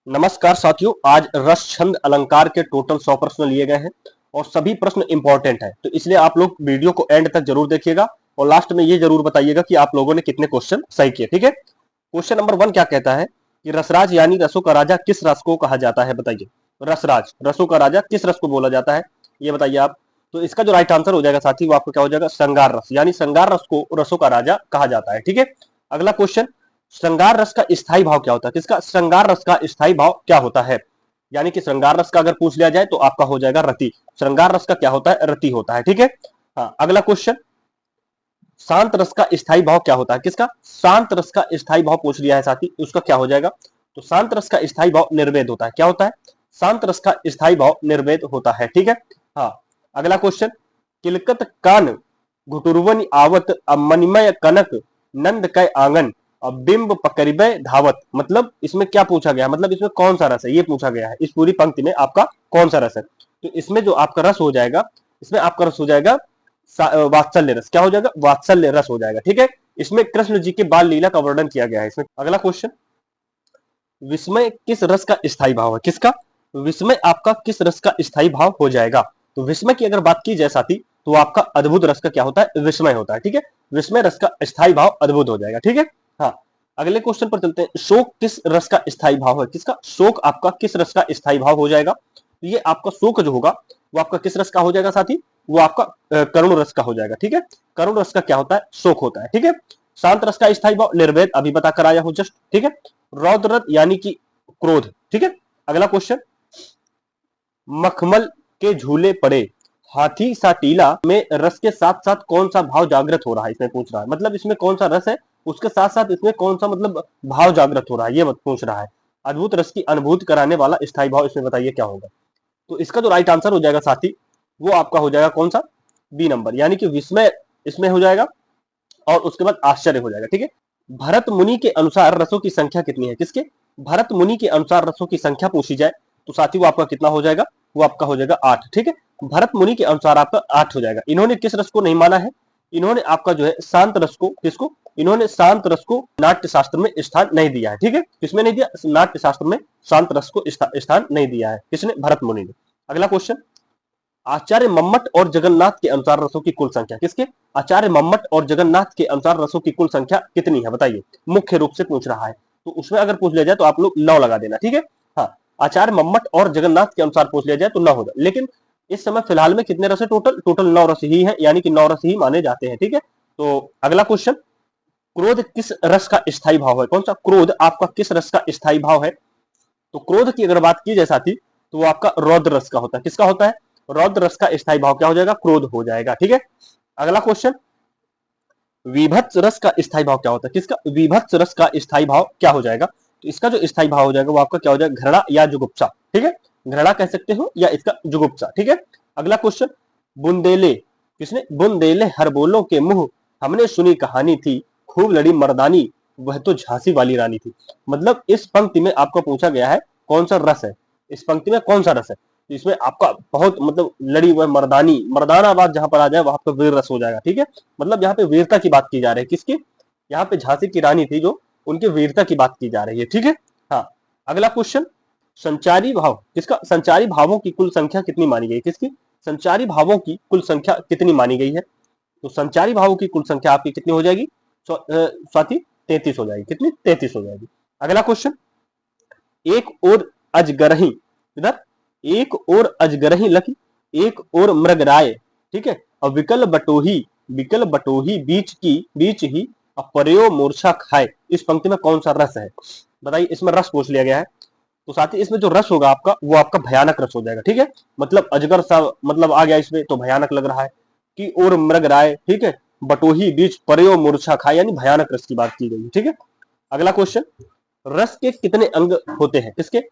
नमस्कार साथियों, आज रस छंद अलंकार के टोटल 100 प्रश्न लिए गए हैं और सभी प्रश्न इंपॉर्टेंट है, तो इसलिए आप लोग वीडियो को एंड तक जरूर देखिएगा और लास्ट में ये जरूर बताइएगा कि आप लोगों ने कितने क्वेश्चन सही किए। ठीक है, क्वेश्चन नंबर 1 क्या कहता है कि रसराज यानी रसों का राजा किस रस को कहा जाता है? बताइए, रसराज रसों का राजा किस रस को बोला जाता है, ये बताइए आप। तो इसका जो राइट आंसर हो जाएगा साथी, वो आपको क्या हो जाएगा? श्रृंगार रस, यानी श्रृंगार रस को रसों का राजा कहा जाता है। ठीक है, अगला क्वेश्चन, श्रृंगार रस का स्थायी भाव क्या होता है? किसका? श्रृंगार रस का स्थायी भाव क्या होता है? यानी कि श्रृंगार रस का अगर पूछ लिया जाए तो आपका हो जाएगा रति। श्रृंगार रस का क्या होता है? रति होता है। ठीक है, हाँ, अगला क्वेश्चन, शांत रस का स्थायी भाव क्या होता है? किसका? शांत रस का स्थायी भाव पूछ लिया है साथी, उसका क्या हो जाएगा? तो शांत रस का स्थायी भाव निर्वेद होता है। क्या होता है? शांत रस का स्थायी भाव निर्वेद होता है। ठीक है, हाँ, अगला क्वेश्चन, किलकत कान घुटुरवन आवत मणिमय कनक नंद कै आंगन और बिंब पकड़बे धावत। मतलब इसमें क्या पूछा गया? मतलब इसमें कौन सा रस है, ये पूछा गया है। इस पूरी पंक्ति में आपका कौन सा रस है? तो इसमें जो आपका रस हो जाएगा, इसमें आपका रस हो जाएगा वात्सल्य रस। क्या हो जाएगा? वात्सल्य रस हो जाएगा। ठीक है, इसमें कृष्ण जी के बाल लीला का वर्णन किया गया है इसमें। अगला क्वेश्चन, विस्मय किस रस का स्थायी भाव है? किसका? विस्मय आपका किस रस का स्थायी भाव हो जाएगा? तो विस्मय की अगर बात की जाए साथी, तो आपका अद्भुत रस का क्या होता है? विस्मय होता है। ठीक है, विस्मय रस का स्थायी भाव अद्भुत हो जाएगा। ठीक है, हाँ, अगले क्वेश्चन पर चलते हैं, शोक किस रस का स्थायी भाव है? किसका? शोक आपका किस रस का स्थायी भाव हो जाएगा? तो ये आपका शोक जो होगा वो आपका किस रस का हो जाएगा साथी? वो आपका करुण रस का हो जाएगा। ठीक है, करुण रस का क्या होता है? शोक होता है। ठीक है, शांत रस का स्थायी भाव निर्वेद, अभी बता कर आया हूं जस्ट। ठीक है, रौद्र यानी कि क्रोध। ठीक है, अगला क्वेश्चन, मखमल के झूले पड़े हाथी सा टीला में रस के साथ साथ कौन सा भाव जागृत हो रहा है? इसमें पूछ रहा है, मतलब इसमें कौन सा रस है, उसके साथ साथ इसमें कौन सा मतलब भाव जागृत हो रहा है, ये पूछ रहा है। अद्भुत रस की अनुभूति कराने वाला स्थायी भाव इसमें बताइए क्या होगा? तो इसका जो राइट आंसर हो जाएगा साथी, वो आपका हो जाएगा कौन सा? बी नंबर, यानी कि विस्मय इसमें हो जाएगा और उसके बाद आश्चर्य हो जाएगा। ठीक है, भरत मुनि के अनुसार रसों की संख्या कितनी है? किसके? भरत मुनि के अनुसार रसों की संख्या पूछी जाए तो साथी वो आपका कितना हो जाएगा? वो आपका हो जाएगा 8। ठीक है, भरत मुनि के अनुसार आपका 8 हो जाएगा। इन्होंने किस रस को नहीं माना है? इन्होंने आपका जो है शांत रस को, किसको? इन्होंने शांत रस को नाट्य शास्त्र में स्थान नहीं दिया है। ठीक है, किसमें नहीं दिया? नाट्य शास्त्र में शांत रस को स्थान नहीं दिया है। किसने? भरत मुनि ने। अगला क्वेश्चन, आचार्य मम्मट और जगन्नाथ के अनुसार रसों की कुल संख्या। किसके? आचार्य मम्मट और जगन्नाथ के अनुसार रसों की कुल संख्या कितनी है? बताइए, मुख्य रूप से पूछ रहा है, तो उसमें अगर पूछ लिया जाए तो आप लोग 9 लगा देना। ठीक है, हाँ, आचार्य मम्मट और जगन्नाथ के अनुसार पूछ लिया जाए तो 9 हो जाए, लेकिन इस समय फिलहाल में कितने रस है? टोटल 9 रस ही है, यानी कि 9 रस ही माने जाते हैं। ठीक है, तो अगला क्वेश्चन, क्रोध किस रस का स्थायी भाव है? कौन सा? क्रोध आपका किस रस का स्थायी भाव है? तो क्रोध की अगर बात की जाए साथी, तो वो आपका रौद्र रस का होता है। किसका होता है? रौद्र रस का स्थायी भाव क्या हो जाएगा? क्रोध हो जाएगा। ठीक है, अगला क्वेश्चन, विभत्स रस का स्थायी भाव क्या होता है? किसका? विभत्स रस का स्थायी भाव क्या हो जाएगा? तो इसका जो स्थायी भाव हो जाएगा वो आपका क्या हो जाएगा? घृणा या जुगुप्सा। ठीक है, घृणा कह सकते हो या इसका जुगुप्सा। ठीक है, अगला क्वेश्चन, बुंदेले किसने? बुंदेले हर बोलों के मुंह हमने सुनी कहानी थी, खूब लड़ी मर्दानी वह तो झांसी वाली रानी थी। मतलब इस पंक्ति में आपको पूछा गया है कौन सा रस है, इस पंक्ति में कौन सा रस है? तो इसमें आपका बहुत मतलब लड़ी हुई मर्दानी, मर्दाना बात जहां पर आ जाए वहां पर वीर रस हो जाएगा। ठीक है, मतलब यहाँ पे वीरता की बात की जा रही है। किसकी? यहाँ पे झांसी की रानी थी जो, उनकी वीरता की बात की जा रही है। ठीक है, हाँ, अगला क्वेश्चन, संचारी भाव किसका? संचारी भावों की कुल संख्या कितनी मानी गई? किसकी? संचारी भावों की कुल संख्या कितनी मानी गई है? तो संचारी भावों की कुल संख्या आपकी कितनी हो जाएगी साथी? 33 हो जाएगी। कितनी? 33 हो जाएगी। अगला क्वेश्चन, एक और अजगरही, इधर एक और अजगरही लकी, एक और मृगराय। ठीक है, और विकल बटोही बीच ही अपरयो मूर्छा खाए। इस पंक्ति में कौन सा रस है? बताइए, इसमें रस पूछ लिया गया है, तो साथ ही इसमें जो रस होगा आपका वो आपका भयानक रस हो जाएगा। ठीक है, मतलब अजगर सा मतलब आ गया इसमें तो भयानक लग रहा है कि और मृग राय। ठीक है, बटोही बीच परयो मूर्छा खाए, यानी भयानक रस की बात की गई है। ठीक है, अगला क्वेश्चन, रस के कितने अंग होते हैं? किसके?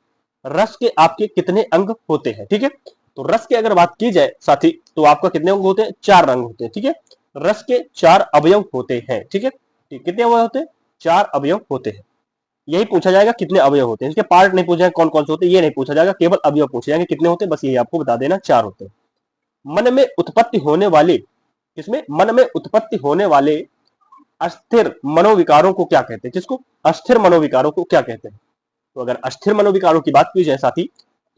रस के आपके कितने अंग होते हैं? ठीक है, तो रस के अगर बात की जाए साथी, तो आपका कितने अंग होते हैं? 4 अंग होते हैं। ठीक है, रस के 4 अवयव होते हैं। ठीक है, कितने अवयव होते हैं? 4 अवयव होते हैं। यही पूछा जाएगा कितने अवयव होते हैं, इसके पार्ट नहीं पूछा कौन कौन से होते हैं, ये नहीं पूछा जाएगा, केवल अवयव पूछे जाएंगे कितने होते हैं, बस यही आपको बता देना, 4 होते हैं। मन में उत्पत्ति होने वाले, किसमें? मन में उत्पत्ति होने वाले अस्थिर मनोविकारों को क्या कहते हैं? किसको? अस्थिर मनोविकारों को क्या कहते हैं? तो अगर अस्थिर मनोविकारों की बात की जाए साथी,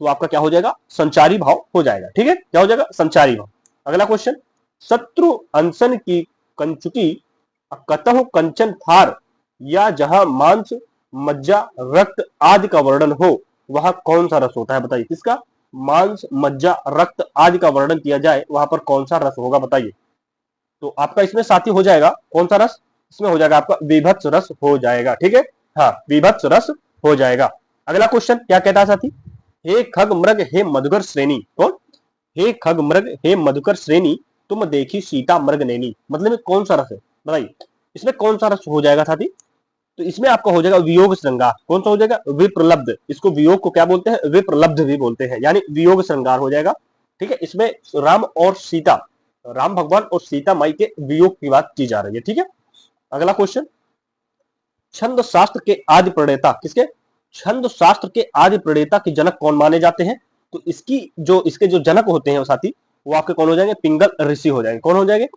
तो आपका क्या हो जाएगा, संचारी भाव हो जाएगा। ठीक है, क्या हो जाएगा, संचारी भाव। अगला क्वेश्चन, शत्रु अनशन की कंचुकी कतहु कंचन थार, या जहां मांस मज्जा रक्त आदि का वर्णन हो वह कौन सा रस होता है, बताइए। किसका, मांस मज्जा रक्त आदि का वर्णन किया जाए वहां पर कौन सा रस होगा, बताइए। तो आपका इसमें साथी हो जाएगा कौन सा रस, इसमें हो जाएगा आपका विभत्स रस हो जाएगा। ठीक है, हाँ, विभत्स रस हो जाएगा। अगला क्वेश्चन क्या कहता है साथी, हे खग मृग हे मधुकर श्रेणी, कौन, हे खग मृग हे मधुकर श्रेणी, तुम देखी सीता मृग नैनी, मतलब में कौन सा रस है, बताइए। इसमें कौन सा रस हो जाएगा साथी, तो इसमें आपका हो जाएगा वियोग श्रृंगार। कौन सा हो जाएगा, विप्रलब्ध। इसको वियोग को क्या बोलते हैं, विप्रलब्ध भी बोलते हैं, यानी वियोग श्रृंगार हो जाएगा। ठीक है, इसमें राम और सीता, राम भगवान और सीता माई के वियोग की बात की जा रही है। ठीक है, अगला क्वेश्चन, छंद शास्त्र के आदि प्रणेता, किसके, छंद शास्त्र के आदि प्रणेता के जनक कौन माने जाते हैं, तो इसके जो जनक होते हैं साथी, वो आपके कौन हो जाएंगे, पिंगल ऋषि हो जाएंगे। कौन हो जाएंगे,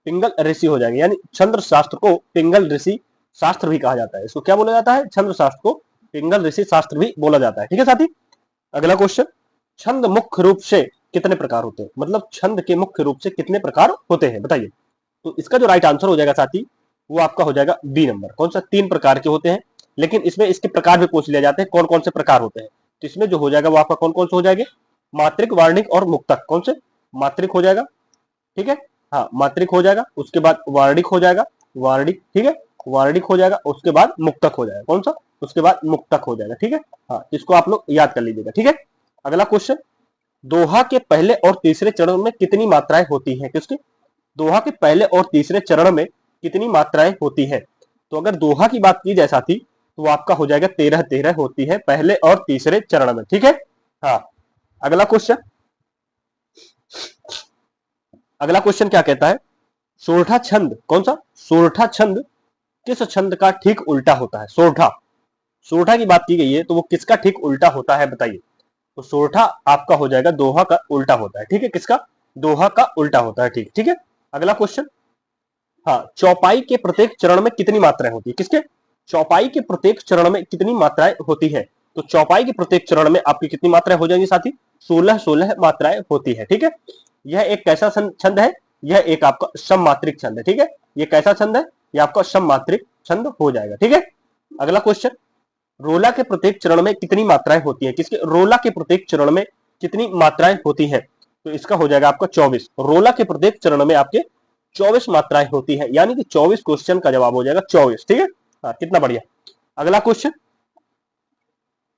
पिंगल ऋषि हो जाएंगे। यानी छंद शास्त्र को पिंगल ऋषि शास्त्र भी कहा जाता है। इसको क्या बोला जाता है, छंद शास्त्र को पिंगल ऋषि शास्त्र भी बोला जाता है। ठीक है साथी, अगला क्वेश्चन, छंद मुख्य रूप से कितने प्रकार होते हैं, मतलब छंद के मुख्य रूप से कितने प्रकार होते हैं, बताइए। तो इसका जो राइट आंसर हो जाएगा साथी, वो आपका हो जाएगा बी नंबर। कौन सा, 3 प्रकार के होते हैं, लेकिन इसमें इसके प्रकार भी पूछ लिया जाते हैं, कौन कौन से प्रकार होते हैं। तो इसमें जो हो जाएगा वो आपका कौन कौन से हो जाएंगे, मात्रिक, वार्णिक और मुक्तक। कौन से, मात्रिक हो जाएगा, ठीक है, हाँ, मात्रिक हो जाएगा, उसके बाद वार्णिक हो जाएगा, वार्णिक, ठीक है, वार्णिक हो जाएगा, उसके बाद मुक्तक हो जाएगा। कौन सा, उसके बाद मुक्तक हो जाएगा। ठीक है, हाँ, इसको आप लोग याद कर लीजिएगा। ठीक है, अगला क्वेश्चन, दोहा के पहले और तीसरे चरण में कितनी मात्राएं होती हैं, किसकी, दोहा के पहले और तीसरे चरण में कितनी मात्राएं होती है। तो अगर दोहा की बात की जाए साथी, तो आपका हो जाएगा 13 होती है पहले और तीसरे चरण में। ठीक है, हाँ, अगला क्वेश्चन, अगला क्वेश्चन क्या कहता है, सोरठा छंद, कौन सा, सोरठा छंद किस छंद का ठीक उल्टा होता है, सोरठा, सोरठा की बात की गई है तो वो किसका ठीक उल्टा होता है, बताइए। तो सोरठा आपका हो जाएगा दोहा का उल्टा होता है। ठीक है, किसका, दोहा का उल्टा होता है। ठीक, ठीक है, अगला क्वेश्चन, हाँ, चौपाई के प्रत्येक चरण में कितनी मात्राएं होती है, किसके, चौपाई के प्रत्येक चरण में कितनी मात्राएं होती है। तो चौपाई के प्रत्येक चरण में आपकी कितनी मात्राएं हो जाएंगी साथी, 16 मात्राएं होती है। ठीक है, यह एक कैसा छंद है, यह एक आपका सममात्रिक छंद है। ठीक है, यह कैसा छंद है, यह आपका सममात्रिक छंद हो जाएगा। ठीक है, अगला क्वेश्चन, रोला के प्रत्येक चरण में कितनी मात्राएं होती है, किसके, रोला के प्रत्येक चरण में कितनी मात्राएं होती है। तो इसका हो जाएगा आपका 24। रोला के प्रत्येक चरण में आपके 24 मात्राएं होती है, यानी कि 24 क्वेश्चन का जवाब हो जाएगा 24। ठीक है, हाँ, कितना बढ़िया। अगला क्वेश्चन,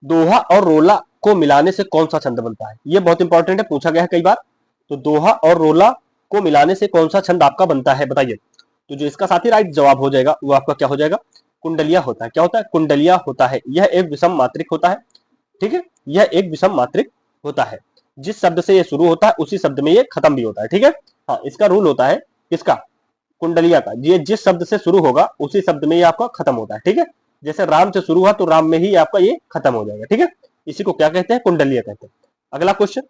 दोहा और रोला को मिलाने से कौन सा छंद बनता है, ये बहुत इंपॉर्टेंट है, पूछा गया है कई बार। तो दोहा और रोला को मिलाने से कौन सा छंद आपका बनता है, बताइए। तो जो इसका साथी राइट जवाब हो जाएगा वो आपका क्या हो जाएगा, कुंडलिया होता है। क्या होता है, कुंडलिया होता है। यह एक विषम मात्रिक होता है। ठीक है, यह एक विषम मात्रिक होता है, जिस शब्द से यह शुरू होता है उसी शब्द में ये खत्म भी होता है। ठीक है, हाँ, इसका रूल होता है किसका, कुंडलिया का, ये जिस शब्द से शुरू होगा उसी शब्द में ये आपका खत्म होता है। ठीक है, जैसे राम से शुरू हुआ तो राम में ही आपका ये खत्म हो जाएगा। ठीक है, इसी को क्या कहते हैं, कुंडलिया कहते हैं। अगला क्वेश्चन,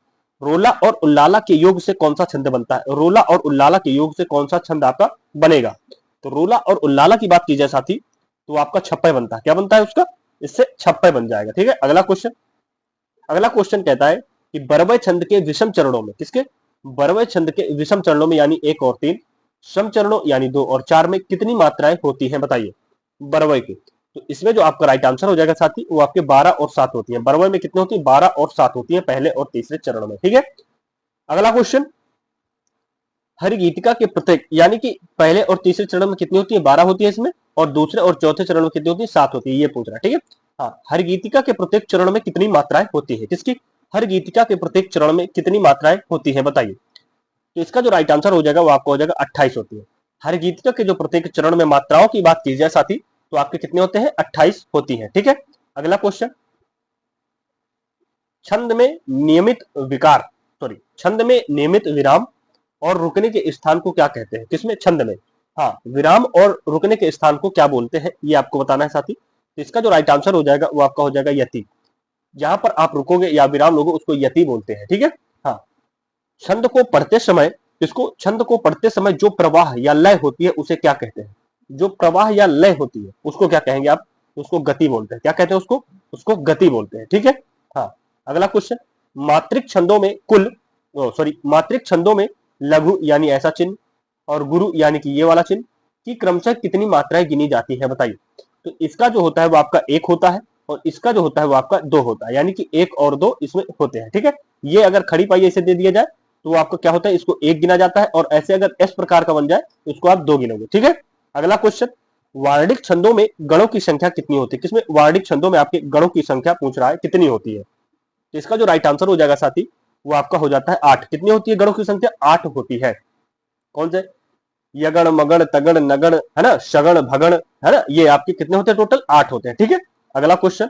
रोला और उल्लाला के योग से कौन सा छंद बनता है, रोला और उल्लाला के योग से कौन सा छंद आपका बनेगा। तो रोला और उल्लाला की बात की जाए साथी, तो आपका छप्पय बनता है। क्या बनता है उसका, इससे छप्पय बन जाएगा। ठीक है, अगला क्वेश्चन, अगला क्वेश्चन कहता है कि बरवय छंद के विषम चरणों में, किसके, बरवय छंद के विषम चरणों में यानी 1 और 3, सम चरणों यानी 2 और 4 में कितनी मात्राएं होती हैं, बताइए, बरवय की। तो इसमें जो आपका राइट आंसर हो जाएगा साथी, वो आपके 12 और 7 होती है। बरवय में कितनी होती है, 12 और 7 होती है पहले और तीसरे चरण में। ठीक है, अगला क्वेश्चन, हरिगीतिका के प्रत्येक, यानी कि पहले और तीसरे चरण में कितनी होती है, 12 होती है इसमें, और दूसरे और चौथे चरण में कितनी होती है, 7 होती है, ये पूछ रहा है। ठीक है, हाँ, हरिगीतिका के प्रत्येक चरण में कितनी मात्राएं होती है, किसकी, हरिगीतिका के प्रत्येक चरण में कितनी मात्राएं होती है, बताइए। तो इसका जो राइट आंसर हो जाएगा वो आपको हो जाएगा 28 होती है। हरिगीतिका के जो प्रत्येक चरण में मात्राओं की बात की जाए साथी, तो आपके कितने होते हैं, 28 होती है। ठीक है, अगला क्वेश्चन, छंद में नियमित विकार, सॉरी, छंद में नियमित विराम और रुकने के स्थान को क्या कहते हैं, किसमें, छंद में, हाँ, विराम और रुकने के स्थान को क्या बोलते हैं, ये आपको बताना है साथी। तो इसका जो राइट आंसर हो जाएगा वो आपका हो जाएगा यति। जहां पर आप रुकोगे या विराम लोगे उसको यति बोलते हैं। ठीक है, हाँ, छंद को पढ़ते समय, इसको, छंद को पढ़ते समय जो प्रवाह या लय होती है उसे क्या कहते हैं, जो प्रवाह या लय होती है उसको क्या कहेंगे आप, उसको गति बोलते हैं। क्या कहते हैं उसको, उसको गति बोलते हैं, ठीक है। हाँ, अगला क्वेश्चन, मात्रिक छंदों में मात्रिक छंदों में लघु यानी ऐसा चिन्ह और गुरु यानी कि ये वाला चिन्ह की क्रमशः कितनी मात्राएं गिनी जाती है, बताइए। तो इसका जो होता है वो आपका एक होता है और इसका जो होता है वो आपका दो होता है, यानी कि एक और दो इसमें होते हैं, ठीक है। ये अगर खड़ी पाई इसे दे दिया जाए तो आपको क्या होता है, इसको एक गिना जाता है, और ऐसे अगर इस प्रकार का बन जाए तो इसको आप दो गिनोगे, ठीक है। अगला क्वेश्चन, वार्णिक छंदों में गणों की संख्या कितनी होती है, किसमें वार्णिक छंदों में आपके गणों की संख्या पूछ रहा है कितनी होती है। तो इसका जो राइट आंसर हो जाएगा साथी वो आपका हो जाता है 8। कितनी होती है गणों की संख्या, 8 होती है। कौन से, यगण मगण तगण नगण, है ना, शगण भगण, है ना, ये आपके कितने होते हैं, टोटल 8 होते हैं, ठीक है। अगला क्वेश्चन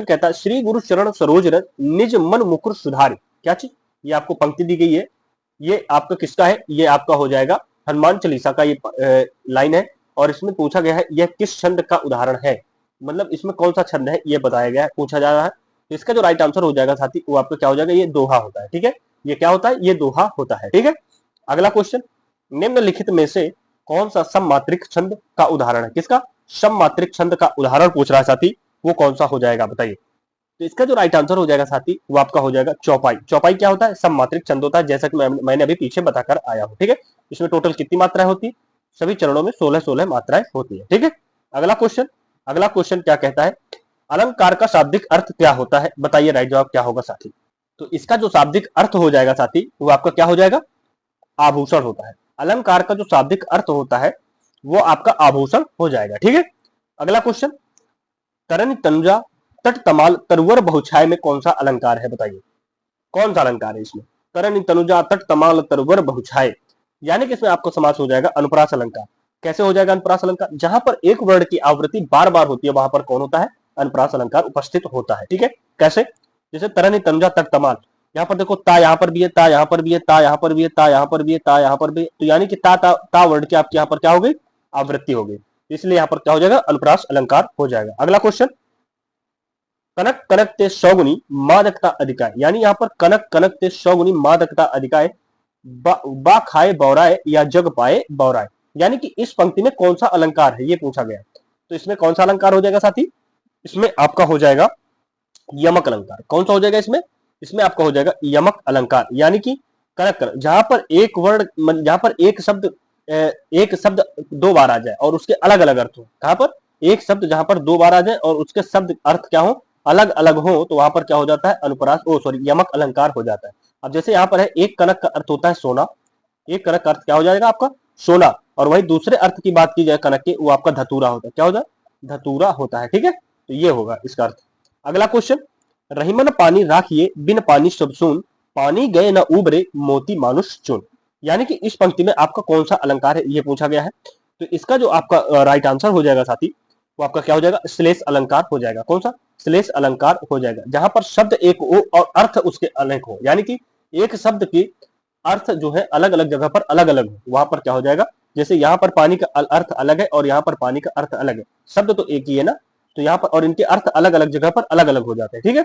कहता है, श्री गुरु चरण सरोज रज निज मन मुकुर सुधारी, क्या चीज, ये आपको पंक्ति दी गई है, ये आपका किसका है, ये आपका हो जाएगा हनुमान चालीसा का ये लाइन है, और इसमें पूछा गया है यह किस छंद का उदाहरण है, मतलब इसमें कौन सा छंद है ये बताया गया है, पूछा जा रहा है। तो इसका जो राइट आंसर हो जाएगा साथी वो आपका क्या हो जाएगा, ये दोहा होता है, ठीक है। ये क्या होता है, ये दोहा होता है, ठीक है। अगला क्वेश्चन, निम्नलिखित में से कौन सा सममात्रिक छंद का उदाहरण है, किसका, सममात्रिक छंद का उदाहरण पूछ रहा है साथी, वो कौन सा हो जाएगा बताइए। तो इसका जो राइट आंसर हो जाएगा साथी वो आपका हो जाएगा चौपाई। चौपाई क्या होता है, सममात्रिक छंद होता है, जैसा कि मैंने अभी पीछे बताकर आया हूं, ठीक है। इसमें टोटल कितनी मात्राएं होती है, सभी चरणों में 16-16 मात्राएं होती है, ठीक है। अगला क्वेश्चन क्या कहता है, अलंकार का शाब्दिक अर्थ क्या होता है, बताइए राइट जवाब क्या होगा साथी। तो इसका जो शाब्दिक अर्थ हो जाएगा साथी वो आपका क्या हो जाएगा, आभूषण होता है। अलंकार का जो शाब्दिक अर्थ होता है वो आपका आभूषण हो जाएगा, ठीक है। अगला क्वेश्चन, तरन तनुजा तट तमाल तरवर बहुछाय में कौन सा अलंकार है, बताइए कौन सा अलंकार है इसमें, तरन तनुजा तट तमाल तरवर बहुछाय, यानी कि इसमें आपको समास हो जाएगा अनुप्रास अलंकार। कैसे हो जाएगा अनुप्रास अलंकार, जहां पर एक वर्ण की आवृत्ति बार बार होती है वहां पर कौन होता है, अनुप्रास अलंकार उपस्थित होता है, ठीक है। कैसे, जैसे तरन तनुजा तट तमाल, यहाँ पर देखो ता यहाँ पर भी है, ता यहाँ पर भी है, ता यहाँ पर भी है, ता यहाँ पर भी है, ता यहाँ पर भी है, तो यानी कि ता वर्ड की आपकी यहाँ पर क्या हो गई, आवृत्ति हो गई, इसलिए यहाँ पर क्या हो जाएगा, अनुप्रास अलंकार हो जाएगा। अगला क्वेश्चन, कनक कनक ते सौगुनी मादकता अधिकाय, यानी यहाँ पर कनक कनक ते सौगुनी मादकता अधिकाय, बा खाए बौराए या जग पाए बौराए, यानी कि इस पंक्ति में कौन सा अलंकार है ये पूछा गया। तो इसमें कौन सा अलंकार हो जाएगा साथी, इसमें आपका हो जाएगा यमक अलंकार। कौन सा हो जाएगा इसमें, इसमें आपका हो जाएगा यमक अलंकार, यानी कि कनक कनक, जहां पर एक वर्ड, जहां पर एक शब्द दो बार आ जाए और उसके अलग अलग अर्थ हो, कहां पर एक शब्द जहां पर दो बार आ जाए और उसके शब्द अर्थ क्या हो, अलग अलग हो, तो वहां पर क्या हो जाता है, अनुप्रास यमक अलंकार हो जाता है। अब जैसे यहाँ पर है, एक कनक का अर्थ होता है सोना, एक कनक का अर्थ क्या हो जाएगा आपका सोना, और वही दूसरे अर्थ की बात की जाए कनक के, वो आपका धतूरा होता है, क्या होता है, धतूरा होता है, ठीक है। तो ये होगा इसका अर्थ। अगला क्वेश्चन, रहीमन पानी राखिए बिन पानी सब सुन, पानी गए न उबरे मोती मानुष चुन, यानी कि इस पंक्ति में आपका कौन सा अलंकार है ये पूछा गया है। तो इसका जो आपका राइट आंसर हो जाएगा साथी वो आपका क्या हो जाएगा, श्लेष अलंकार हो जाएगा। कौन सा, श्लेष अलंकार हो जाएगा, जहां पर शब्द एक हो और अर्थ उसके अलग हो, यानी कि एक शब्द की अर्थ जो है अलग अलग जगह पर अलग अलग हो, वहां पर क्या हो जाएगा, जैसे यहाँ पर पानी का अर्थ अलग है और यहाँ पर पानी का अर्थ अलग है, शब्द तो एक ही है ना, तो यहाँ पर और इनके अर्थ अलग अलग जगह पर अलग अलग हो जाते हैं, ठीक है।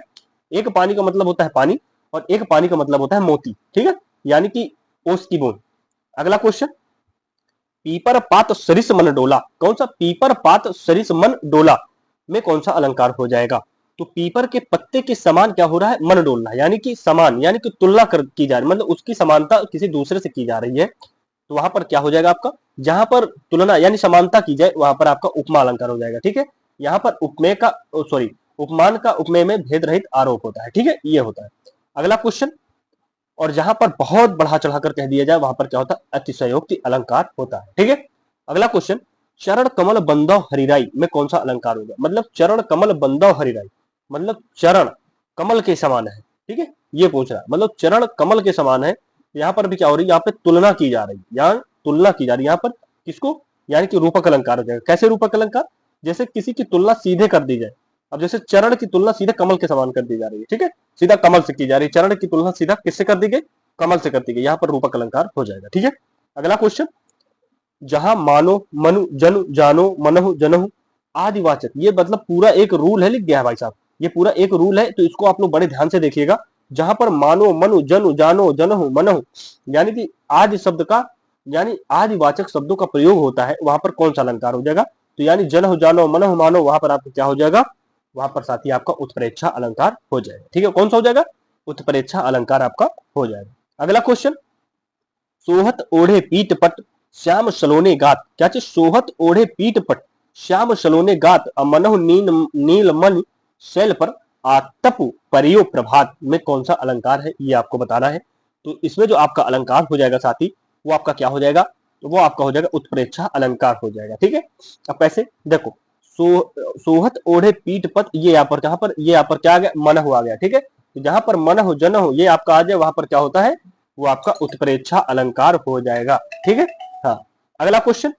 एक पानी का मतलब होता है पानी और एक पानी का मतलब होता है मोती, ठीक है, यानी कि ओस की बूंद। अगला क्वेश्चन, पीपर पात सरिस मन डोला, कौन सा, पीपर पात सरिस मन डोला में कौन सा अलंकार हो जाएगा। तो पीपर के पत्ते के समान क्या हो रहा है, मन डोलना, यानी कि समान, यानी कि तुलना की जा रही, मतलब उसकी समानता किसी दूसरे से की जा रही है, तो वहां पर क्या हो जाएगा आपका, जहां पर तुलना यानी समानता की जाए वहां पर आपका उपमा अलंकार हो जाएगा, ठीक है। यहाँ पर उपमेय का उपमान का उपमेय में भेद रहित आरोप होता है, ठीक है, ये होता है। अगला क्वेश्चन, और जहां पर बहुत बढ़ा चढ़ाकर कह दिया जाए वहां पर क्या होता है, अतिशयोक्ति अलंकार होता है, ठीक है। अगला क्वेश्चन, चरण कमल बंदव हरिराई में कौन सा अलंकार होगा, मतलब चरण कमल बंदव हरिराई, मतलब चरण कमल के समान है, ठीक है, ये पूछ रहा है, मतलब चरण कमल के समान है। यहाँ पर भी क्या हो रही है, यहाँ पे तुलना की जा रही है, यहाँ तुलना की जा रही है, यहाँ पर किसको, यानी कि रूपक अलंकार हो जाएगा। कैसे रूपक अलंकार, जैसे किसी की तुलना सीधे कर दी जाए, अब जैसे चरण की तुलना सीधे कमल के समान कर दी जा रही है, ठीक है, सीधा कमल से की जा रही है, चरण की तुलना सीधा किससे कर दी गई, कमल से कर दी गई, यहाँ पर रूपक अलंकार हो जाएगा, ठीक है। अगला क्वेश्चन, जहां मानो मनु जनु जानो मनहु जनहु आदिवाचक, ये मतलब पूरा एक रूल है, लिख दिया है भाई साहब, ये पूरा एक रूल है, तो इसको आप लोग बड़े ध्यान से देखिएगा। जहां पर मानो मनु जनु जानो जनहु मनहु यानी कि आदि शब्द का यानी आदिवाचक शब्दों का प्रयोग होता है, वहां पर कौन सा अलंकार हो जाएगा, तो यानी जनहु जानो मनहु मानो, वहां पर आपको क्या हो जाएगा, वहां पर साथी आपका उत्प्रेक्षा अलंकार हो जाएगा। ठीक है, कौन सा हो जाएगा? उत्प्रेक्षा अलंकार आपका हो जाएगा। अगला क्वेश्चन, सोहत ओढ़े पीठ पट श्याम सलोने गात, क्या चीज? सोहत ओढ़े पीठ पट श्याम सलोने गात अमनहु नील मन शैल पर आतप परियो प्रभात में कौन सा अलंकार है, ये आपको बताना है। तो इसमें जो आपका अलंकार हो जाएगा साथी, वो आपका क्या हो जाएगा? तो वो आपका हो जाएगा उत्प्रेक्षा अलंकार हो जाएगा। ठीक है, अब कैसे देखो, सोहत ओढ़े पीठ पट, ये यहाँ पर, जहां पर ये यहाँ पर क्या आ गया? मनहु आ गया। ठीक है, तो जहां पर मनहु जनहु ये आपका आ जाए, वहां पर क्या होता है? वो आपका उत्प्रेक्षा अलंकार हो जाएगा। ठीक है, हाँ। अगला क्वेश्चन,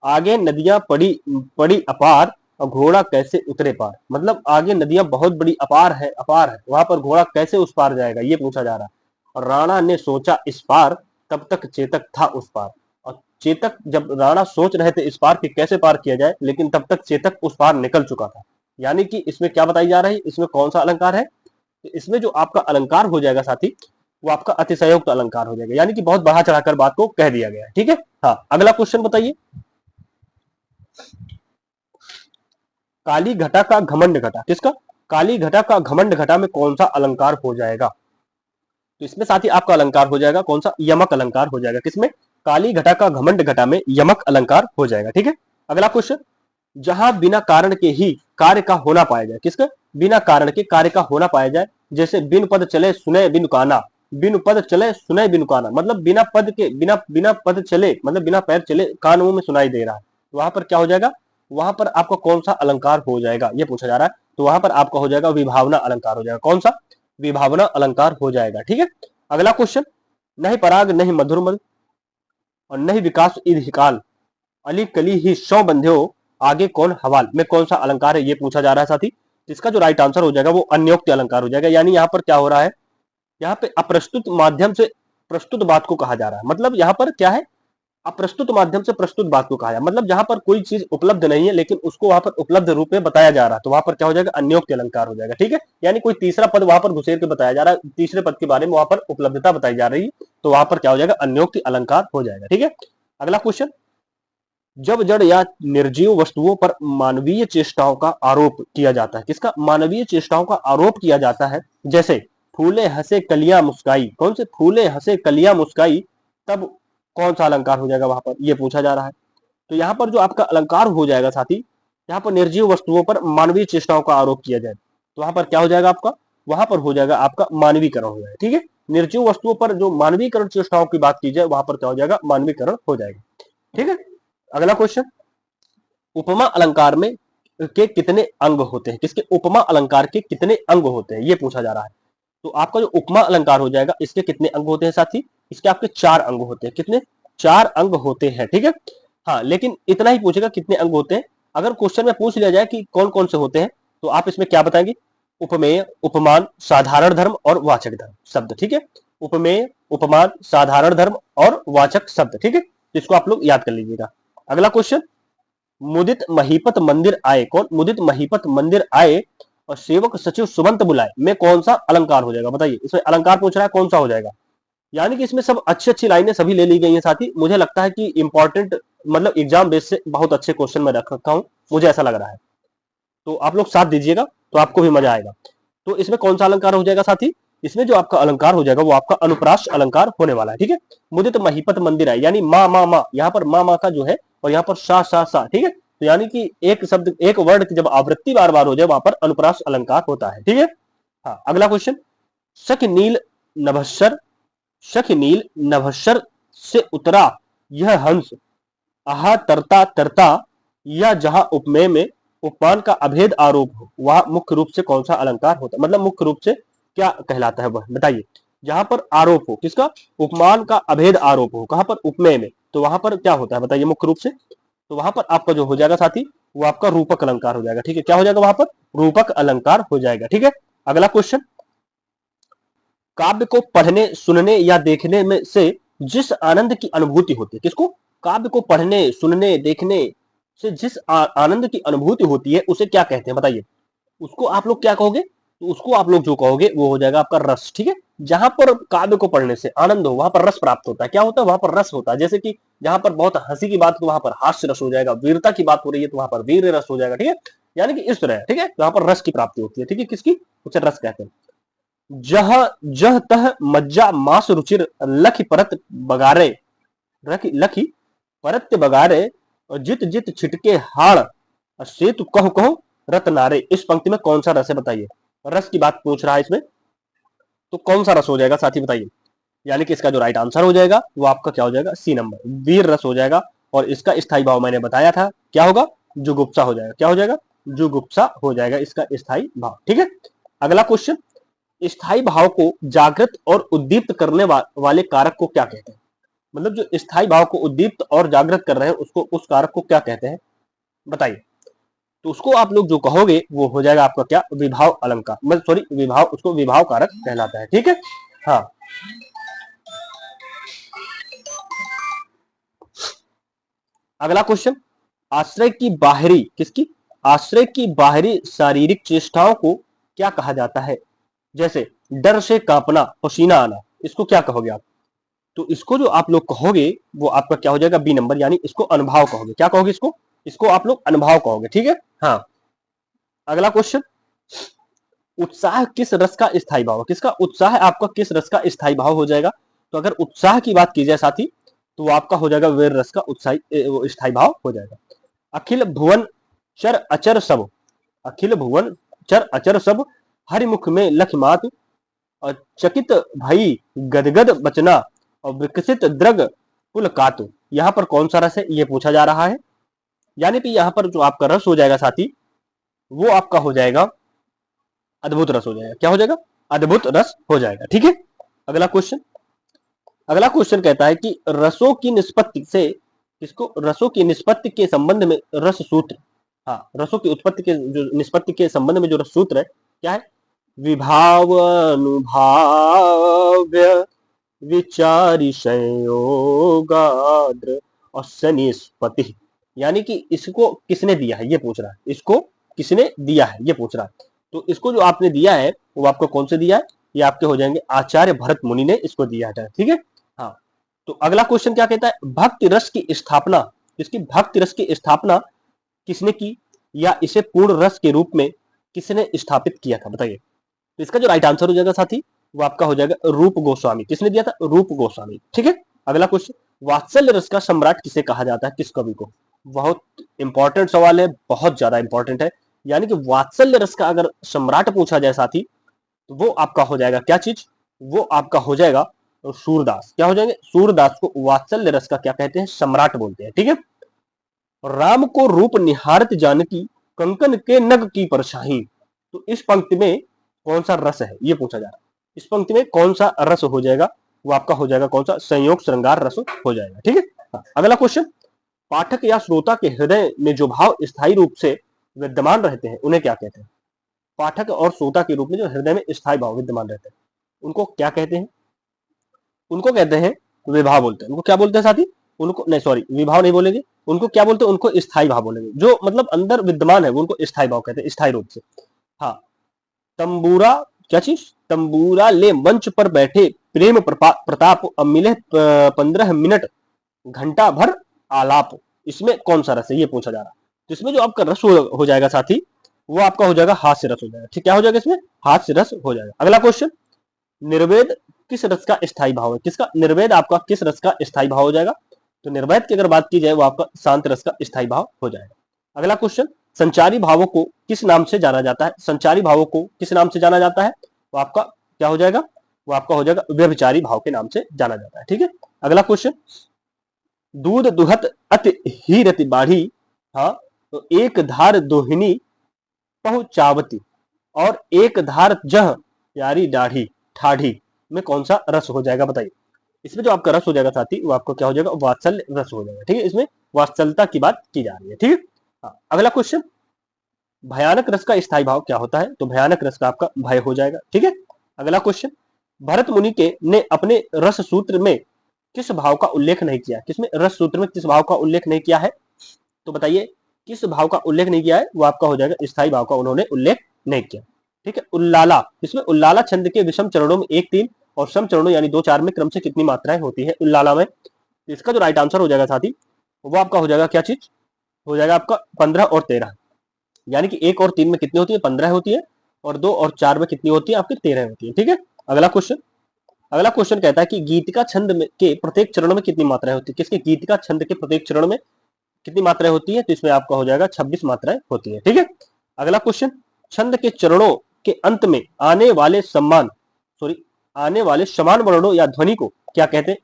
आगे नदियां पड़ी पड़ी अपार और घोड़ा कैसे उतरे पार, मतलब आगे नदियां बहुत बड़ी अपार है, अपार है, वहां पर घोड़ा कैसे उस पार जाएगा, ये पूछा जा रहा है। और राणा ने सोचा इस पार, तब तक चेतक था उस पार। और चेतक, जब राणा सोच रहे थे इस पार कि कैसे पार किया जाए, लेकिन तब तक चेतक उस पार निकल चुका था। यानी कि इसमें क्या बताई जा रही है? इसमें कौन सा अलंकार है? इसमें जो आपका अलंकार हो जाएगा साथी, वो आपका अतिशयोक्त अलंकार हो जाएगा, यानी कि बहुत बढ़ा चढ़ाकर बात को कह दिया गया है। ठीक है, हाँ। अगला क्वेश्चन बताइए, काली घटा का घमंड घटा, किसका? काली घटा का घमंड घटा में कौन सा अलंकार हो जाएगा? तो इसमें साथ ही आपका अलंकार हो जाएगा कौन सा? यमक अलंकार हो जाएगा। किसमें? काली घटा का घमंड घटा में यमक अलंकार हो जाएगा। ठीक है, अगला क्वेश्चन, जहां बिना कारण के ही कार्य का होना पाया जाए, किसका? बिना कारण के कार्य का होना पाया जाए, जैसे बिन पद चले सुने बिनु काना, बिन पद चले सुने बिनु काना, मतलब बिना पद के, बिना बिना पद चले, मतलब बिना पैर चले कानों में सुनाई दे रहा है, तो वहां पर क्या हो जाएगा? वहां पर आपका कौन सा अलंकार हो जाएगा, ये पूछा जा रहा है। तो वहां पर आपका हो जाएगा विभावना अलंकार हो जाएगा। कौन सा? विभावना अलंकार हो जाएगा। ठीक है, अगला क्वेश्चन, नहीं पराग नहीं मधुर मद और नहीं विकास इध हिकाल, अली कली ही सौ बंध्यो आगे कौन हवाल में कौन सा अलंकार है, ये पूछा जा रहा है साथी। इसका जो राइट आंसर हो जाएगा वो अन्योक्ति अलंकार हो जाएगा। यानी यहाँ पर क्या हो रहा है? यहाँ पे अप्रस्तुत माध्यम से प्रस्तुत बात को कहा जा रहा है। मतलब यहाँ पर क्या है? अप्रस्तुत माध्यम से प्रस्तुत बात को कहा है, मतलब जहां पर कोई चीज उपलब्ध नहीं है लेकिन उसको वहां पर उपलब्ध रूप में बताया जा रहा है, तो वहां पर क्या हो जाएगा? अन्योक्ति अलंकार हो जाएगा। ठीक है, यानी कोई तीसरा पद वहां पर घुसेर के बताया जा रहा है, तीसरे पद के बारे में वहां पर उपलब्धता बताई जा रही है, तो वहां पर क्या हो जाएगा? अन्योक्ति अलंकार हो जाएगा। ठीक है, अगला क्वेश्चन, जब जड़ या निर्जीव वस्तुओं पर मानवीय चेष्टाओं का आरोप किया जाता है, किसका? मानवीय चेष्टाओं का आरोप किया जाता है, जैसे फूले हंसे कलियां मुस्काई, कौन से? फूले हंसे कलियां मुस्काई, तब कौन सा अलंकार हो जाएगा वहां पर, ये पूछा जा रहा है। तो यहाँ पर जो आपका अलंकार हो जाएगा साथी, यहाँ पर निर्जीव वस्तुओं पर मानवीय चेष्टाओं का आरोप किया जाए, तो वहां पर क्या हो जाएगा आपका? वहां पर हो जाएगा आपका मानवीकरण हो जाएगा। ठीक है, निर्जीव वस्तुओं पर जो मानवीकरण चेष्टाओं की बात की जाए, वहां पर क्या हो जाएगा? मानवीकरण हो जाएगा। ठीक है, अगला क्वेश्चन, उपमा अलंकार में के कितने अंग होते हैं, किसके? उपमा अलंकार के कितने अंग होते हैं, ये पूछा जा रहा है। तो आपका जो उपमा अलंकार हो जाएगा, इसके कितने अंग होते हैं साथी? इसके आपके 4 अंग होते हैं। कितने? 4 अंग होते हैं। ठीक है, हाँ, लेकिन इतना ही पूछेगा कितने अंग होते हैं। अगर क्वेश्चन में पूछ लिया जाए कि कौन कौन से होते हैं, तो आप इसमें क्या बताएंगे? उपमेय, उपमान, साधारण धर्म और वाचक धर्म शब्द। ठीक है, उपमेय, उपमान, साधारण धर्म और वाचक शब्द। ठीक है, इसको आप लोग याद कर लीजिएगा। अगला क्वेश्चन, मुदित महीपत मंदिर आए, कौन? मुदित महीपत मंदिर आए और सेवक सचिव सुबंत बुलाए में कौन सा अलंकार हो जाएगा? बताइए, इसमें अलंकार पूछ रहा है, कौन सा हो जाएगा? यानी कि इसमें सब अच्छी अच्छी लाइनें सभी ले ली गई हैं साथी। मुझे लगता है कि इंपॉर्टेंट, मतलब एग्जाम बेस से बहुत अच्छे क्वेश्चन में रख रखा हूं, मुझे ऐसा लग रहा है। तो आप लोग साथ दीजिएगा तो आपको भी मजा आएगा। तो इसमें कौन सा अलंकार हो जाएगा साथी? इसमें जो आपका अलंकार हो जाएगा वो आपका अनुप्रास अलंकार होने वाला है। ठीक है, मुदित महीपत मंदिर है, यानी माँ माँ माँ, यहाँ पर माँ माँ का जो है, और यहाँ पर सा सा सा। ठीक है, तो यानी कि एक शब्द, एक वर्ड की जब आवृत्ति बार बार हो जाए, वहां पर अनुप्रास अलंकार होता है। ठीक है, हाँ। अगला क्वेश्चन, शक नील नभस्सर, शक नील नभस्सर से उतरा यह हंस, आहा तरता तरता, या जहां उपमेय में उपमान का अभेद आरोप हो, वह मुख्य रूप से कौन सा अलंकार होता है? मतलब मुख्य रूप से क्या कहलाता है वह, बताइए। जहां पर आरोप हो, किसका? उपमान का अभेद आरोप हो, कहां पर? उपमेय में, तो वहां पर क्या होता है बताइए मुख्य रूप से? तो वहां पर आपका जो हो जाएगा साथी, वो आपका रूपक अलंकार हो जाएगा। ठीक है, क्या हो जाएगा वहां पर? रूपक अलंकार हो जाएगा। ठीक है, अगला क्वेश्चन, काव्य को पढ़ने, सुनने या देखने में से जिस आनंद की अनुभूति होती है, किसको? काव्य को पढ़ने, सुनने, देखने से जिस आनंद की अनुभूति होती है, उसे क्या कहते हैं बताइए? उसको आप लोग क्या कहोगे? तो उसको आप लोग जो कहोगे वो हो जाएगा आपका रस। ठीक है, जहां पर काव्य को पढ़ने से आनंद हो, वहां पर रस प्राप्त होता है। क्या होता है? वहां पर रस होता है। जैसे कि जहां पर बहुत हंसी की बात तो वहां पर हास्य रस हो जाएगा, वीरता की बात हो रही है तो वहां पर वीर रस हो जाएगा। ठीक है, यानी कि इस तरह, ठीक है, वहां पर रस की प्राप्ति होती है। ठीक है, किसकी? उसे रस कहते हैं। जह जह तह मज्जा मांस रुचिर लखि परत बगारे, लखी परत बगारे, और जित जित छिटके हाड़ सेतु कहो कहो रतनारे। इस पंक्ति में कौन सा रस है बताइए? रस की बात पूछ रहा है इसमें, तो कौन सा रस हो जाएगा साथी बताइए? यानी कि इसका जो राइट आंसर हो जाएगा वो आपका क्या हो जाएगा? सी नंबर, वीर रस हो जाएगा। और इसका स्थायी भाव मैंने बताया था, क्या होगा? जुगुप्सा हो जाएगा। क्या हो जाएगा? जुगुप्सा हो जाएगा इसका स्थायी भाव। ठीक है, अगला क्वेश्चन, स्थायी भाव को जागृत और उद्दीप्त करने वाले कारक को क्या कहते हैं? मतलब जो स्थायी भाव को उद्दीप्त और जागृत कर रहे हैं उसको, उस कारक को क्या कहते हैं बताइए? तो उसको आप लोग जो कहोगे वो हो जाएगा आपका क्या? विभाव अलंकार, मतलब सॉरी विभाव, उसको विभाव कारक कहलाता है। ठीक है, हाँ। अगला क्वेश्चन, आश्रय की बाहरी, किसकी? आश्रय की बाहरी शारीरिक चेष्टाओं को क्या कहा जाता है? जैसे डर से कांपना, पसीना आना, इसको क्या कहोगे आप? तो इसको जो आप लोग कहोगे वो आपका क्या हो जाएगा? बी नंबर, यानी इसको अनुभव कहोगे। क्या कहोगे इसको? इसको आप लोग अनुभव कहोगे। ठीक है, हाँ। अगला क्वेश्चन, उत्साह किस रस का स्थायी भाव? किसका उत्साह आपका किस रस का स्थायी भाव हो जाएगा? तो अगर उत्साह की बात की जाए साथी, तो वो आपका हो जाएगा वीर रस का उत्साही स्थायी भाव हो जाएगा। अखिल भुवन चर अचर सब, अखिल भुवन चर अचर सब, हरिमुख में लख मात, और चकित भई गदगद बचना, और विकसित द्रग पुल कातु। यहाँ पर कौन सा रस है ये पूछा जा रहा है। यानी कि यहाँ पर जो आपका रस हो जाएगा साथी, वो आपका हो जाएगा अद्भुत रस हो जाएगा। क्या हो जाएगा? अद्भुत रस हो जाएगा। ठीक है, अगला क्वेश्चन, अगला क्वेश्चन कहता है कि रसों की निष्पत्ति से, इसको रसों की निष्पत्ति के संबंध में रस सूत्र, हाँ, रसों की उत्पत्ति के जो निष्पत्ति के संबंध में जो रस सूत्र है क्या है? विभाव अनुभाव्य विचारी संयोगाद्र और सनिष्पत्ति। यानी कि इसको किसने दिया है ये पूछ रहा है, इसको किसने दिया है ये पूछ रहा है। तो इसको जो आपने दिया है वो आपको कौन से दिया है? ये आपके हो जाएंगे आचार्य भरत मुनि ने इसको दिया है। ठीक है, हाँ। तो अगला क्वेश्चन क्या कहता है? भक्ति रस की स्थापना, इसकी भक्ति रस की स्थापना किसने की, या इसे पूर्ण रस के रूप में किसने स्थापित किया था बताइए? तो इसका जो राइट आंसर हो जाएगा साथी वो आपका हो जाएगा रूप गोस्वामी। किसने दिया था? रूप गोस्वामी। ठीक है, अगला क्वेश्चन, वात्सल्य रस का सम्राट किसे कहा जाता है? किस कवि को? बहुत इंपॉर्टेंट सवाल है, बहुत ज्यादा इंपॉर्टेंट है। यानी कि वात्सल्य रस का अगर सम्राट पूछा जाए साथी, तो वो आपका हो जाएगा क्या चीज? वो आपका हो जाएगा सूरदास। क्या हो जाएंगे? सूरदास को वात्सल्य रस का क्या कहते हैं? सम्राट बोलते हैं। ठीक है, राम को रूप निहारत जानकी, कंकन के नग की परछाई। तो इस पंक्ति में कौन सा रस है ये पूछा जा रहा है। इस पंक्ति में कौन सा रस हो जाएगा? वो आपका हो जाएगा कौन सा? संयोग श्रृंगार रस हो जाएगा। ठीक है, हाँ। अगला क्वेश्चन, पाठक या श्रोता के हृदय में जो भाव स्थायी रूप से विद्यमान रहते हैं उन्हें क्या कहते हैं? पाठक और श्रोता के रूप में जो हृदय में स्थायी भाव विद्यमान रहते हैं उनको क्या कहते हैं? उनको कहते हैं विभाव बोलते हैं। उनको क्या बोलते हैं साथी? उनको नहीं, सॉरी, विभाव नहीं बोलेंगे, उनको क्या बोलते हैं? उनको स्थायी भाव बोलेंगे। जो मतलब अंदर विद्यमान है वो उनको स्थायी भाव कहते हैं, स्थायी रूप से। हाँ, तंबूरा, क्या चीज? तंबूरा ले मंच पर बैठे प्रेम प्रताप, अब मिले 15 मिनट घंटा भर आलाप। इसमें कौन सा रस है ये पूछा जा रहा है। तो इसमें जो आपका रस हो जाएगा साथी वो आपका हो जाएगा हास्य रस हो जाएगा। ठीक, क्या हो जाएगा इसमें? हास्य रस हो जाएगा। अगला क्वेश्चन, निर्वेद किस रस का स्थायी भाव है? किसका? निर्वेद आपका किस रस का स्थायी भाव हो जाएगा? तो निर्वेद की अगर बात की जाए वो आपका शांत रस का स्थायी भाव हो जाएगा। अगला क्वेश्चन, संचारी भावों को किस नाम से जाना जाता है? संचारी भावों को किस नाम से जाना जाता है? वो आपका क्या हो जाएगा? वो आपका हो जाएगा व्यभिचारी भाव के नाम से जाना जाता है। ठीक है, अगला क्वेश्चन, दूध दुहत अति ही रति बाढ़ी, हाँ, तो एक धार दोहिनी पहुंचावती, और एक धार जह यारी दाढ़ी ठाढ़ी में कौन सा रस हो जाएगा बताइए? इसमें जो आपका रस हो जाएगा साथी वो आपका क्या हो जाएगा? वात्सल्य रस हो जाएगा। ठीक है, इसमें वात्सल्यता की बात की जा रही है। ठीक है, हाँ। अगला क्वेश्चन, भयानक रस का स्थायी भाव क्या होता है? तो भयानक रस का आपका भय हो जाएगा। ठीक है, अगला क्वेश्चन, भरत मुनि के ने अपने रस सूत्र में किस भाव का उल्लेख नहीं किया? किसमें? रस सूत्र में किस भाव का उल्लेख नहीं किया है? तो बताइए किस भाव का उल्लेख नहीं किया है? वो आपका हो जाएगा स्थायी भाव का उन्होंने उल्लेख नहीं किया। ठीक है, उल्लाला, इसमें उल्लाला छंद के विषम चरणों में 1 3 और सम चरणों यानी 2-4 में क्रम से कितनी मात्राएं होती है उल्लाला में। इसका जो राइट आंसर हो जाएगा साथी वो आपका हो जाएगा क्या चीज, हो जाएगा आपका 15 और 13, यानी कि 1 और 3 में कितनी होती है 15 होती है, और 2 और 4 में कितनी होती है आपकी 13 होती है। ठीक है, अगला क्वेश्चन कहता है कि गीत का छंद में के प्रत्येक चरण में कितनी मात्राएं होती है। किसके गीत का छंद के प्रत्येक चरण में कितनी मात्राएं होती है, तो इसमें आपका हो जाएगा 26 मात्राएं होती है। ठीक है, अगला क्वेश्चन, छंद के चरणों के अंत में आने वाले समान वर्णों या ध्वनि को क्या कहते हैं।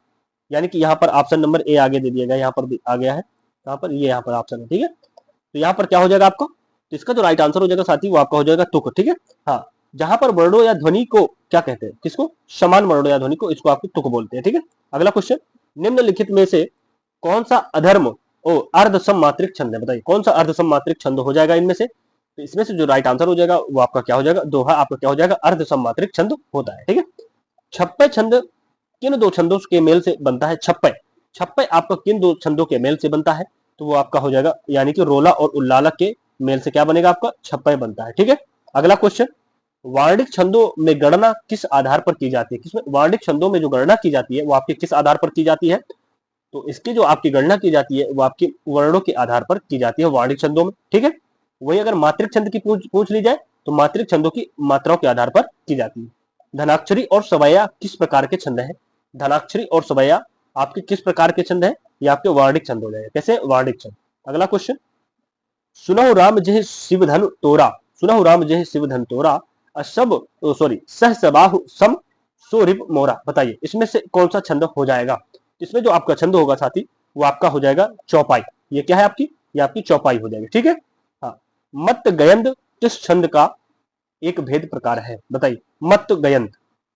यानी कि यहाँ पर ऑप्शन नंबर ए आगे दे दिया गया, यहाँ पर भी आ गया है, यहाँ पर ये यहाँ पर ऑप्शन है। ठीक है, तो यहाँ पर क्या हो जाएगा आपका, तो इसका जो राइट आंसर हो जाएगा साथी वो आपका हो जाएगा तुक। ठीक है, हाँ, जहां पर वर्णों या ध्वनि को क्या कहते हैं, किसको, समान वर्णों या ध्वनि को, इसको आपको तुक बोलते हैं। ठीक है, अगला क्वेश्चन, निम्नलिखित में से कौन सा अधर्म अर्धसम मात्रिक छंद है, बताइए कौन सा अर्धसम मात्रिक छंद हो जाएगा इनमें से। तो इसमें से जो राइट आंसर हो जाएगा वो आपका क्या हो जाएगा, दोहा आपका क्या हो जाएगा, अर्धसम मात्रिक छंद होता है। ठीक है, छप्पय छंद किन दो छंदों के मेल से बनता है। छप्पय आपका किन दो छंदों के मेल से बनता है, तो वो आपका हो जाएगा यानी कि रोला और उल्लाला के मेल से क्या बनेगा आपका, छप्पय बनता है। ठीक है, अगला क्वेश्चन, वार्णिक छंदों में गणना किस आधार पर की जाती है। किसमें, वार्णिक छंदों में जो गणना की जाती है वो आपके किस आधार पर की जाती है, तो इसकी जो आपकी गणना की जाती है वो आपके वर्णों के आधार पर की जाती है वार्णिक छंदों में। ठीक है, वही अगर मात्रिक छंद की पूछ ली जाए तो मात्रिक छंदों की मात्राओं के आधार पर की जाती है। धनाक्षरी और सवैया किस प्रकार के छंद है। धनाक्षरी और सवैया आपके किस प्रकार के छंद है, ये आपके वार्णिक छंद हो जाएगा। कैसे, वार्णिक छंद। अगला क्वेश्चन, सुनहु राम जह शिवधन तोरा, सुनहु राम जह शिवधन तोरा सब सह सबाहु सम सो रिप मोरा। बताइए इसमें से कौन सा छंद हो जाएगा। इसमें जो आपका छंद होगा साथी वो आपका हो जाएगा चौपाई। ये क्या है आपकी, ये आपकी चौपाई हो जाएगी। ठीक है, हाँ, मत गयंद किस छंद का एक भेद प्रकार है। बताइए मत गयंद,